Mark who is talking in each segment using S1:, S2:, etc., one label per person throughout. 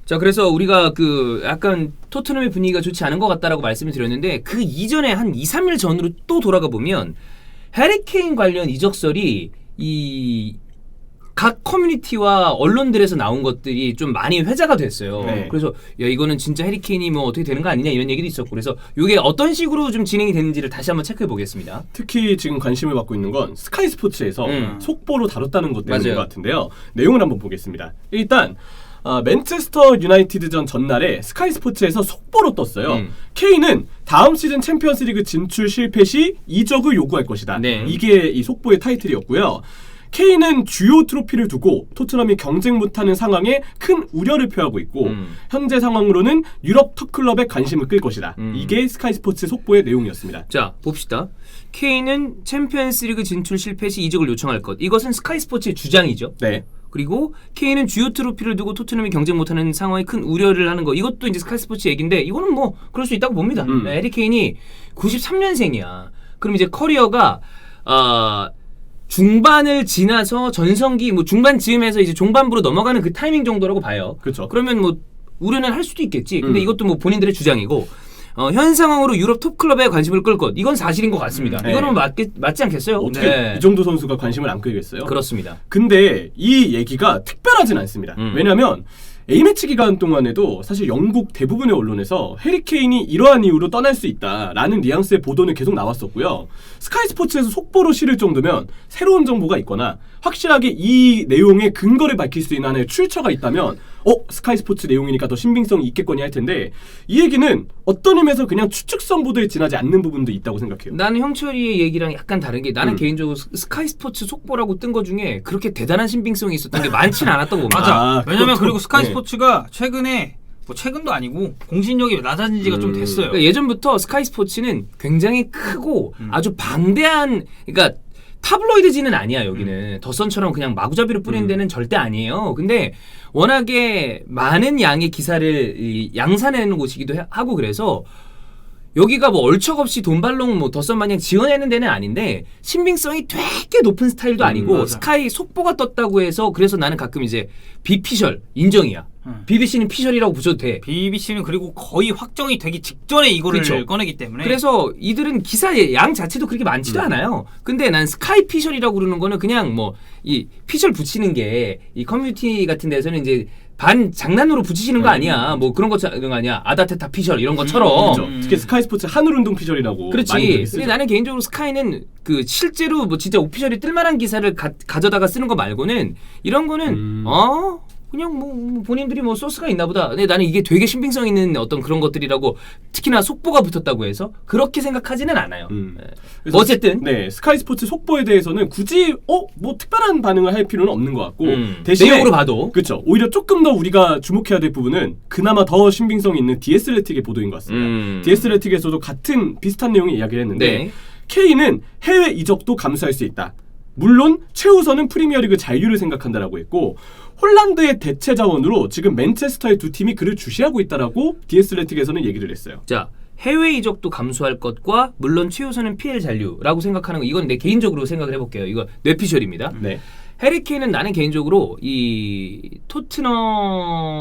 S1: 자, 그래서 우리가 그 약간 토트넘의 분위기가 좋지 않은 것 같다라고 말씀을 드렸는데 그 이전에 한 2, 3일 전으로 또 돌아가 보면 해리 케인 관련 이적설이 이 각 커뮤니티와 언론들에서 나온 것들이 좀 많이 회자가 됐어요.
S2: 네.
S1: 그래서 야 이거는 진짜 해리 케인이 뭐 어떻게 되는 거 아니냐 이런 얘기도 있었고 그래서 이게 어떤 식으로 좀 진행이 되는지를 다시 한번 체크해 보겠습니다.
S2: 특히 지금 관심을 받고 있는 건 스카이 스포츠에서 속보로 다뤘다는 것 때문인
S1: 맞아요.
S2: 것 같은데요. 내용을 한번 보겠습니다. 일단 맨체스터 유나이티드전 전날에 스카이 스포츠에서 속보로 떴어요. 케인은 다음 시즌 챔피언스리그 진출 실패 시 이적을 요구할 것이다.
S1: 네.
S2: 이게 이 속보의 타이틀이었고요. 케인은 주요 트로피를 두고 토트넘이 경쟁 못하는 상황에 큰 우려를 표하고 있고 현재 상황으로는 유럽 톱클럽에 관심을 끌 것이다. 이게 스카이 스포츠 속보의 내용이었습니다.
S1: 자 봅시다. 케인은 챔피언스리그 진출 실패 시 이적을 요청할 것. 이것은 스카이 스포츠의 주장이죠.
S2: 네.
S1: 그리고 케인은 주요 트로피를 두고 토트넘이 경쟁 못하는 상황에 큰 우려를 하는 거. 이것도 이제 스카이 스포츠 얘기인데 이거는 뭐 그럴 수 있다고 봅니다. 해리 케인이 93년생이야. 그럼 이제 커리어가 중반을 지나서 전성기 뭐 중반 즈음에서 이제 중반부로 넘어가는 그 타이밍 정도라고 봐요.
S2: 그렇죠.
S1: 그러면 뭐 우려는 할 수도 있겠지. 근데 이것도 뭐 본인들의 주장이고 현 상황으로 유럽 톱클럽에 관심을 끌 것. 이건 사실인 것 같습니다.
S2: 네.
S1: 이거는 맞지 않겠어요?
S2: 어떻게
S1: 네.
S2: 이 정도 선수가 관심을 안 끌겠어요?
S1: 그렇습니다.
S2: 근데 이 얘기가 특별하진 않습니다. 왜냐하면 A매치 기간 동안에도 사실 영국 대부분의 언론에서 해리 케인이 이러한 이유로 떠날 수 있다라는 뉘앙스의 보도는 계속 나왔었고요. 스카이 스포츠에서 속보로 실을 정도면 새로운 정보가 있거나 확실하게 이 내용의 근거를 밝힐 수 있는 하나의 출처가 있다면 스카이 스포츠 내용이니까 더 신빙성이 있겠거니 할 텐데 이 얘기는 어떤 의미에서 그냥 추측성 보도에 지나지 않는 부분도 있다고 생각해요.
S1: 나는 형철이의 얘기랑 약간 다른 게 나는 개인적으로 스카이 스포츠 속보라고 뜬 거 중에 그렇게 대단한 신빙성이 있었던 게 많지는 않았다고 봅니다.
S3: 맞아. 왜냐면
S2: 그것도,
S3: 그리고 스카이
S2: 네.
S3: 스포츠가 최근에 뭐 최근도 아니고 공신력이 낮아진 지가 좀 됐어요.
S1: 그러니까 예전부터 스카이 스포츠는 굉장히 크고 아주 방대한 그러니까 타블로이드지는 아니야 여기는 더선처럼 그냥 마구잡이로 뿌리는 데는 절대 아니에요. 근데 워낙에 많은 양의 기사를 양산해내는 곳이기도 하고 그래서 여기가 뭐 얼척없이 돈발롱 뭐 더선 마냥 지어내는 데는 아닌데 신빙성이 되게 높은 스타일도 아니고
S3: 맞아.
S1: 스카이 속보가 떴다고 해서 그래서 나는 가끔 이제 비피셜 인정이야. BBC는 피셜이라고 붙여도 돼.
S3: BBC는 그리고 거의 확정이 되기 직전에 이거를
S1: 그쵸.
S3: 꺼내기 때문에
S1: 그래서 이들은 기사의 양 자체도 그렇게 많지도 않아요. 근데 난 스카이 피셜이라고 그러는 거는 그냥 뭐 이 피셜 붙이는 게 이 커뮤니티 같은 데서는 이제 반 장난으로 붙이시는 거 아니야. 뭐 그런 거 아니야. 아다테타 피셜 이런 것처럼.
S2: 그렇죠. 특히 스카이 스포츠 하늘운동 피셜이라고
S1: 그렇지.
S2: 많이
S1: 근데
S2: 쓰죠.
S1: 나는 개인적으로 스카이는 그 실제로 뭐 진짜 오피셜이 뜰만한 기사를 가져다가 쓰는 거 말고는 이런 거는 그냥 뭐 본인들이 뭐 소스가 있나 보다. 근데 나는 이게 되게 신빙성 있는 어떤 그런 것들이라고 특히나 속보가 붙었다고 해서 그렇게 생각하지는 않아요.
S2: 그래서
S1: 어쨌든
S2: 네 스카이 스포츠 속보에 대해서는 굳이 뭐 특별한 반응을 할 필요는 없는 것 같고 대신에
S1: 내용으로 봐도
S2: 그렇죠. 오히려 조금 더 우리가 주목해야 될 부분은 그나마 더 신빙성 있는 디에스레틱의 보도인 것 같습니다. 디에스레틱에서도 같은 비슷한 내용의 이야기를 했는데
S1: 네.
S2: K는 해외 이적도 감수할 수 있다. 물론 최우선은 프리미어리그 잔류를 생각한다라고 했고 홀란드의 대체 자원으로 지금 맨체스터의 두 팀이 그를 주시하고 있다라고 디에스레틱에서는 얘기를 했어요.
S1: 자 해외 이적도 감수할 것과 물론 최우선은 PL 잔류라고 생각하는 거 이건 내 개인적으로 생각을 해볼게요. 이거 뇌피셜입니다.
S2: 네.
S1: 해리 케인은 나는 개인적으로 이 토트넘에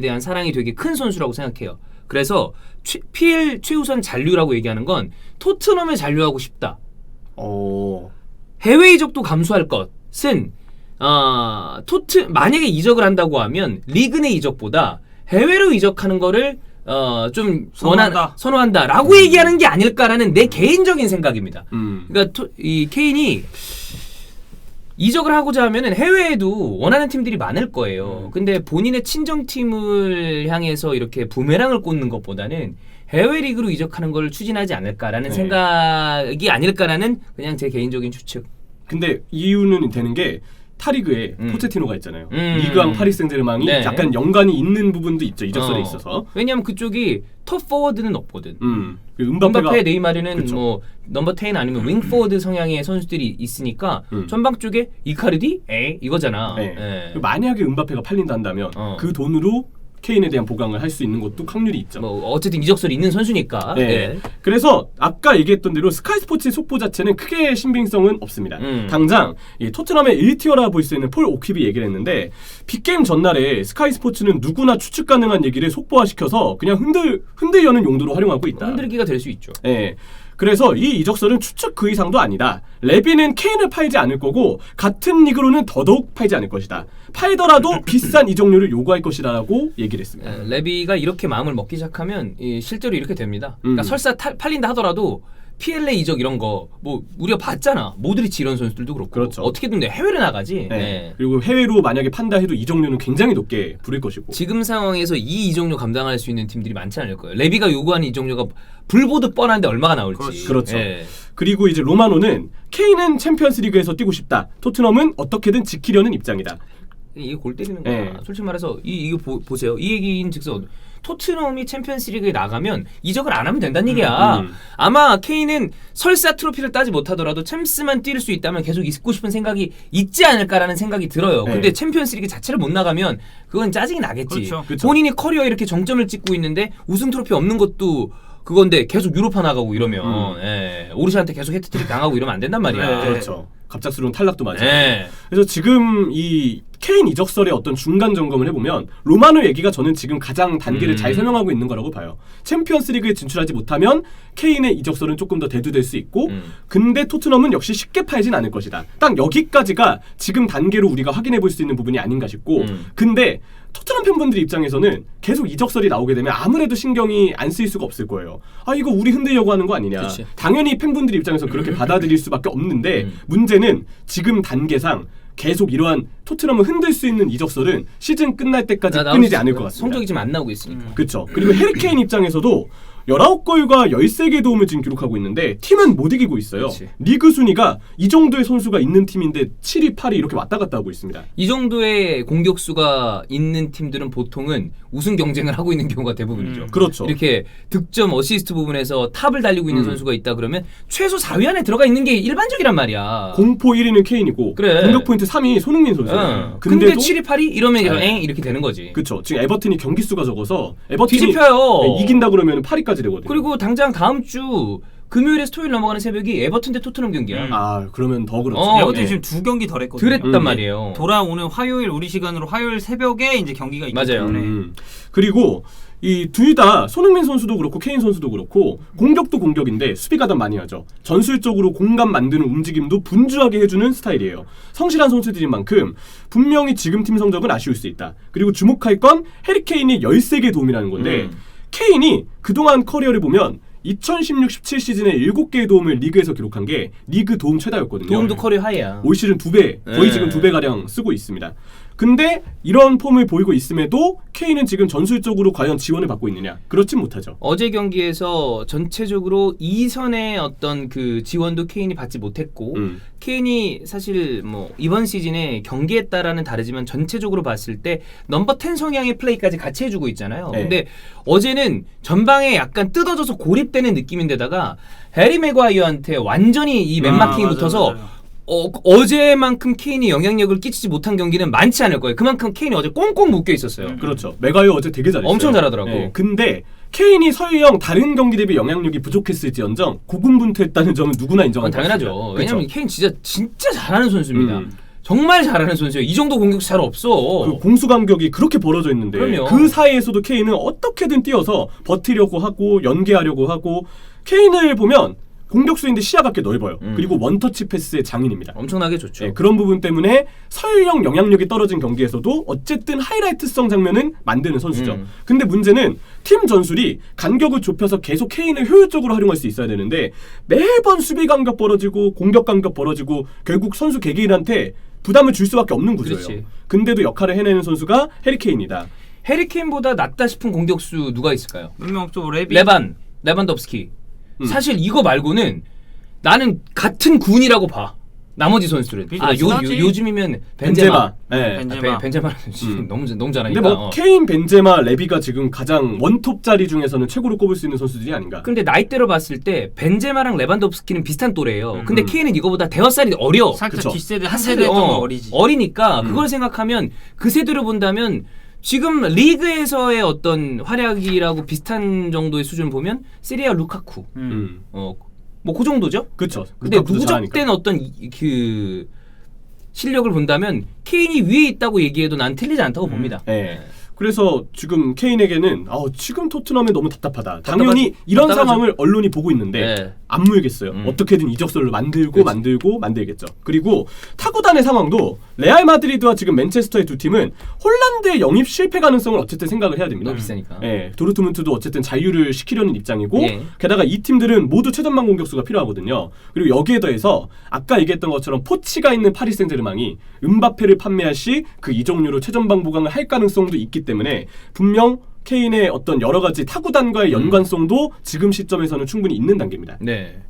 S1: 대한 사랑이 되게 큰 선수라고 생각해요. 그래서 PL 최우선 잔류라고 얘기하는 건 토트넘에 잔류하고 싶다. 해외 이적도 감수할 것은 만약에 이적을 한다고 하면 리그 내 이적보다 해외로 이적하는 거를 좀 선호한다라고 얘기하는 게 아닐까라는 내 개인적인 생각입니다. 그러니까 이 케인이 이적을 하고자 하면은 해외에도 원하는 팀들이 많을 거예요. 근데 본인의 친정팀을 향해서 이렇게 부메랑을 꽂는 것보다는 해외 리그로 이적하는 걸 추진하지 않을까라는 생각이 아닐까라는 그냥 제 개인적인 추측.
S2: 근데 이유는 되는 게 타리그에 포체티노가 있잖아요. 리그왕 파리 생제르맹이
S1: 네.
S2: 약간 연관이 있는 부분도 있죠. 이적설에 있어서.
S1: 왜냐하면 그쪽이 톱 포워드는 없거든.
S2: 음바페가
S1: 네이마르는
S2: 그쵸.
S1: 뭐 넘버 10 아니면 윙 포워드 성향의 선수들이 있으니까 전방 쪽에 이카르디? 이거잖아.
S2: 네.
S1: 네.
S2: 만약에 음바페가 팔린다 한다면 그 돈으로 케인에 대한 보강을 할 수 있는 것도 확률이 있죠.
S1: 뭐 어쨌든 이적설이 있는 선수니까.
S2: 네.
S1: 네.
S2: 그래서 아까 얘기했던 대로 스카이 스포츠의 속보 자체는 크게 신빙성은 없습니다. 당장 이 토트넘의 1티어라 볼 수 있는 폴 오킵이 얘기를 했는데 빅게임 전날에 스카이 스포츠는 누구나 추측 가능한 얘기를 속보화시켜서 그냥 흔들려는 용도로 활용하고 있다.
S1: 흔들기가 될 수 있죠.
S2: 네. 그래서 이 이적설은 추측 그 이상도 아니다. 레비는 케인을 팔지 않을 거고 같은 리그로는 더더욱 팔지 않을 것이다. 팔더라도 비싼 이적료를 요구할 것이다라고 얘기를 했습니다.
S1: 레비가 이렇게 마음을 먹기 시작하면 실제로 이렇게 됩니다. 그러니까 설사 팔린다 하더라도 PLA 이적 이런 거 뭐 우리가 봤잖아. 모드리치 이런 선수들도 그렇고
S2: 그렇죠.
S1: 어떻게든 해외로 나가지.
S2: 네.
S1: 네.
S2: 그리고 해외로 만약에 판다 해도 이적료는 굉장히 높게 부를 것이고.
S1: 지금 상황에서 이 이적료 감당할 수 있는 팀들이 많지 않을 거예요. 레비가 요구하는 이적료가 불보듯 뻔한데 얼마가 나올지.
S2: 그렇죠.
S1: 네.
S2: 그리고 이제 로마노는 케인은 챔피언스리그에서 뛰고 싶다. 토트넘은 어떻게든 지키려는 입장이다.
S1: 이게 골 때리는 거야.
S2: 네.
S1: 솔직히 말해서 이거 보세요. 이 얘기인 즉슨 토트넘이 챔피언스리그에 나가면 이적을 안 하면 된다는 얘기야. 아마 케인은 설사 트로피를 따지 못하더라도 챔스만 뛸 수 있다면 계속 있고 싶은 생각이 있지 않을까라는 생각이 들어요.
S2: 네.
S1: 근데 챔피언스리그 자체를 못 나가면 그건 짜증이 나겠지.
S3: 그렇죠.
S1: 본인이 커리어에 이렇게 정점을 찍고 있는데 우승 트로피 없는 것도 그건데 계속 유로파 나가고 이러면 오르샤한테 계속 헤트트릭 당하고 이러면 안 된단 말이야.
S3: 네.
S2: 그렇죠. 갑작스러운 탈락도 맞아요.
S1: 네.
S2: 그래서 지금 이 케인 이적설의 어떤 중간 점검을 해보면 로마노 얘기가 저는 지금 가장 단계를 잘 설명하고 있는 거라고 봐요. 챔피언스리그에 진출하지 못하면 케인의 이적설은 조금 더 대두될 수 있고 근데 토트넘은 역시 쉽게 팔진 않을 것이다. 딱 여기까지가 지금 단계로 우리가 확인해 볼 수 있는 부분이 아닌가 싶고 근데 토트넘 팬분들 입장에서는 계속 이적설이 나오게 되면 아무래도 신경이 안 쓰일 수가 없을 거예요. 아 이거 우리 흔들려고 하는 거 아니냐.
S1: 그치.
S2: 당연히 팬분들 입장에서 그렇게 받아들일 수밖에 없는데 문제는 지금 단계상 계속 이러한 토트넘을 흔들 수 있는 이적설은 시즌 끝날 때까지 끊이지 않을 것 같습니다.
S1: 성적이 지금 안 나오고 있으니까.
S2: 그렇죠. 그리고 해리케인 입장에서도 19골과 13개 도움을 지금 기록하고 있는데 팀은 못 이기고 있어요.
S1: 그치.
S2: 리그 순위가 이 정도의 선수가 있는 팀인데 7위, 8위 이렇게 왔다 갔다 하고 있습니다.
S1: 이 정도의 공격수가 있는 팀들은 보통은 우승 경쟁을 하고 있는 경우가 대부분이죠.
S2: 그렇죠.
S1: 이렇게 득점, 어시스트 부분에서 탑을 달리고 있는 선수가 있다 그러면 최소 4위 안에 들어가 있는 게 일반적이란 말이야.
S2: 공포 1위는 케인이고
S1: 그래.
S2: 공격 포인트 3위 손흥민 선수예요.
S1: 근데 7위, 8위 이러면
S2: 네.
S1: 이렇게 되는 거지.
S2: 그렇죠. 지금 에버튼이 경기 수가 적어서 에버튼이
S1: 뒤집혀요.
S2: 네, 이긴다 그러면 8위까지 되거든요.
S1: 그리고 당장 다음 주 금요일에서 토요일 넘어가는 새벽이 에버튼 대 토트넘 경기야.
S2: 아 그러면 더 그렇죠.
S3: 에버튼이
S2: 네.
S3: 지금 2경기 덜 했거든요.
S1: 그랬단 말이에요.
S3: 돌아오는 화요일 우리 시간으로 화요일 새벽에 이제 경기가 있기
S1: 맞아요.
S3: 때문에
S2: 그리고 이 둘 다 손흥민 선수도 그렇고 케인 선수도 그렇고 공격도 공격인데 수비 가담 많이 하죠. 전술적으로 공간 만드는 움직임도 분주하게 해주는 스타일이에요. 성실한 선수들인 만큼 분명히 지금 팀 성적은 아쉬울 수 있다. 그리고 주목할 건 해리 케인이 13개 도움이라는 건데 케인이 그동안 커리어를 보면 2016-17 시즌에 7개의 도움을 리그에서 기록한 게 리그 도움 최다였거든요.
S1: 도움도 커리어 하이야.
S2: 올 시즌 2배, 거의
S1: 네.
S2: 지금 2배가량 쓰고 있습니다. 근데 이런 폼을 보이고 있음에도 케인은 지금 전술적으로 과연 지원을 받고 있느냐? 그렇진 못하죠.
S1: 어제 경기에서 전체적으로 2선의 어떤 그 지원도 케인이 받지 못했고 케인이 사실 뭐 이번 시즌에 경기에 따라는 다르지만 전체적으로 봤을 때 넘버 10 성향의 플레이까지 같이 해주고 있잖아요.
S2: 네.
S1: 근데 어제는 전방에 약간 뜯어져서 고립되는 느낌인데다가 해리 맥과이어한테 완전히 이 맨마킹이
S3: 맞아요,
S1: 붙어서
S3: 맞아요.
S1: 어제만큼 케인이 영향력을 끼치지 못한 경기는 많지 않을 거예요. 그만큼 케인이 어제 꽁꽁 묶여 있었어요.
S2: 그렇죠. 메가이어 어제 되게 잘했어요.
S1: 엄청 잘하더라고.
S2: 근데 케인이 설령 다른 경기 대비 영향력이 부족했을지언정 고군분투했다는 점은 누구나 인정하는
S1: 그건 당연하죠.
S2: 것 같습니다.
S1: 왜냐면
S2: 그쵸?
S1: 케인 진짜 잘하는 선수입니다. 정말 잘하는 선수예요. 이 정도 공격수 잘 없어.
S2: 그 공수 간격이 그렇게 벌어져 있는데
S1: 그럼요.
S2: 그 사이에서도 케인은 어떻게든 뛰어서 버티려고 하고 연계하려고 하고 케인을 보면 공격수인데 시야가 꽤 넓어요. 그리고 원터치 패스의 장인입니다.
S1: 엄청나게 좋죠.
S2: 네, 그런 부분 때문에 설령 영향력이 떨어진 경기에서도 어쨌든 하이라이트성 장면은 만드는 선수죠. 근데 문제는 팀 전술이 간격을 좁혀서 계속 케인을 효율적으로 활용할 수 있어야 되는데 매번 수비 간격 벌어지고 공격 간격 벌어지고 결국 선수 개개인한테 부담을 줄 수밖에 없는 구조예요.
S1: 그렇지.
S2: 근데도 역할을 해내는 선수가 해리 케인이다.
S1: 해리 케인보다 낫다 싶은 공격수 누가 있을까요?
S3: 몇 명 없죠.
S1: 레반덥스키. 사실 이거 말고는 나는 같은 군이라고 봐. 나머지 선수들은.
S3: 비슷하지.
S1: 요즘이면 벤제마.
S2: 네.
S3: 벤제마.
S1: 너무 잘하니까.
S2: 근데 뭐 케인, 벤제마, 레비가 지금 가장 원톱 자리 중에서는 최고로 꼽을 수 있는 선수들이 아닌가.
S1: 근데 나이대로 봤을 때 벤제마랑 레반덥스키는 비슷한 또래예요. 근데 케인은 이거보다 대화살이 어려.
S3: 살짝
S2: 그쵸.
S3: 뒷세대 한 세대 정도 어리지.
S1: 어리니까 그걸 생각하면 그 세대로 본다면 지금 리그에서의 어떤 활약이라고 비슷한 정도의 수준 보면 세리아 루카쿠 뭐 그 정도죠.
S2: 그렇죠.
S1: 근데 누적된 어떤 그 실력을 본다면 케인이 위에 있다고 얘기해도 난 틀리지 않다고 봅니다.
S2: 네. 그래서 지금 케인에게는 지금 토트넘이 너무 답답하다. 당연히 이런 상황을 언론이 보고 있는데
S1: 네.
S2: 안 물겠어요. 어떻게든 이적설로 만들겠죠. 그리고 타구단의 상황도 레알 마드리드와 지금 맨체스터의 두 팀은 홀란드의 영입 실패 가능성을 어쨌든 생각을 해야 됩니다.
S1: 너무 비싸니까.
S2: 네, 도르트문트도 어쨌든 자유를 시키려는 입장이고
S1: 예.
S2: 게다가 이 팀들은 모두 최전방 공격수가 필요하거든요. 그리고 여기에 더해서 아까 얘기했던 것처럼 포치가 있는 파리 생제르맹이 음바페를 판매할 시 그 이적료로 최전방 보강을 할 가능성도 있기 때문에 분명 케인의 어떤 여러 가지 타구단과의 연관성도 지금 시점에서는 충분히 있는 단계입니다.
S1: 네.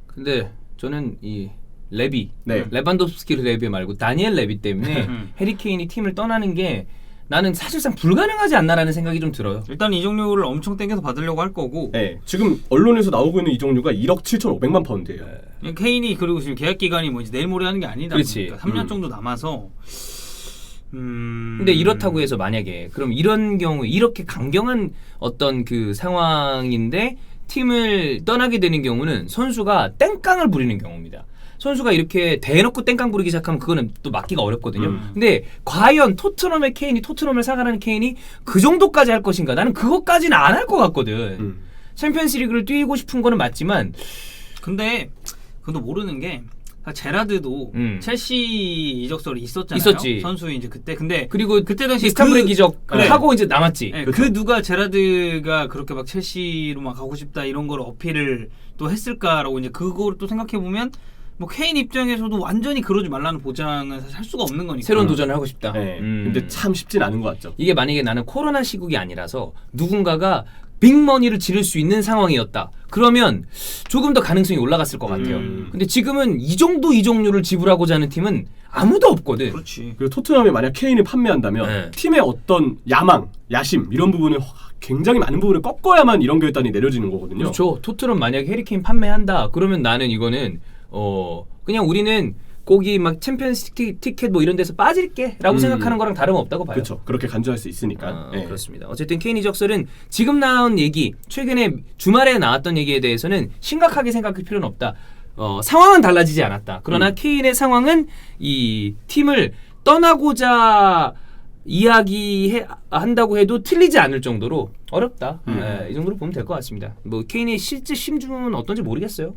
S1: 근데 저는 이 레비, 레반도프스키 레비 말고 다니엘 레비 때문에 해리 케인이 팀을 떠나는 게 나는 사실상 불가능하지 않나라는 생각이 좀 들어요.
S3: 일단 이적료를 엄청 땡겨서 받으려고 할 거고.
S2: 네, 지금 언론에서 나오고 있는 이적료가 1억 7,500만 파운드예요.
S3: 케인이 그리고 지금 계약 기간이 뭐 이제 내일 모레 하는 게 아니다.
S1: 그렇지.
S3: 보니까 3년 정도 남아서.
S1: 근데 이렇다고 해서 만약에 그럼 이런 경우 이렇게 강경한 어떤 그 상황인데 팀을 떠나게 되는 경우는 선수가 땡깡을 부리는 경우입니다. 선수가 이렇게 대놓고 땡깡 부리기 시작하면 그거는 또 막기가 어렵거든요. 근데 과연 토트넘의 케인이 토트넘을 사가라는 케인이 그 정도까지 할 것인가? 나는 그것까지는 안 할 것 같거든. 챔피언스리그를 뛰고 싶은 거는 맞지만
S3: 근데 그것도 모르는 게 제라드도 첼시 이적설이 있었잖아요.
S1: 있었지.
S3: 선수 이제 그때. 근데
S1: 그리고
S3: 그때 당시
S1: 이스탄불의 기적 하고 이제 남았지.
S3: 네, 그 누가 제라드가 그렇게 막 첼시로 막 가고 싶다 이런 걸 어필을 또 했을까라고 이제 그거를 또 생각해 보면 뭐 케인 입장에서도 완전히 그러지 말라는 보장은 사실 할 수가 없는 거니까.
S1: 새로운 도전을 하고 싶다.
S2: 네. 근데 참 쉽진 않은 것 같죠.
S1: 이게 만약에 나는 코로나 시국이 아니라서 누군가가 빅머니를 지를 수 있는 상황이었다. 그러면 조금 더 가능성이 올라갔을 것 같아요. 근데 지금은 이 정도 이적료를 지불하고자 하는 팀은 아무도 없거든.
S3: 그렇지.
S2: 그리고 토트넘이 만약 케인을 판매한다면 팀의 어떤 야망, 야심 이런 부분을 굉장히 많은 부분을 꺾어야만 이런 결단이 내려지는 거거든요.
S1: 그렇죠. 토트넘 만약에 해리케인 판매한다. 그러면 나는 이거는 그냥 우리는 거기 막 챔피언스 티켓 뭐 이런 데서 빠질게라고 생각하는 거랑 다름없다고 봐요.
S2: 그렇죠. 그렇게 간주할 수 있으니까. 네.
S1: 그렇습니다. 어쨌든 케인 이적설은 지금 나온 얘기, 최근에 주말에 나왔던 얘기에 대해서는 심각하게 생각할 필요는 없다. 상황은 달라지지 않았다. 그러나 케인의 상황은 이 팀을 떠나고자 이야기한다고 해도 틀리지 않을 정도로 어렵다. 이 정도로 보면 될 것 같습니다. 뭐 케인의 실제 심중은 어떤지 모르겠어요.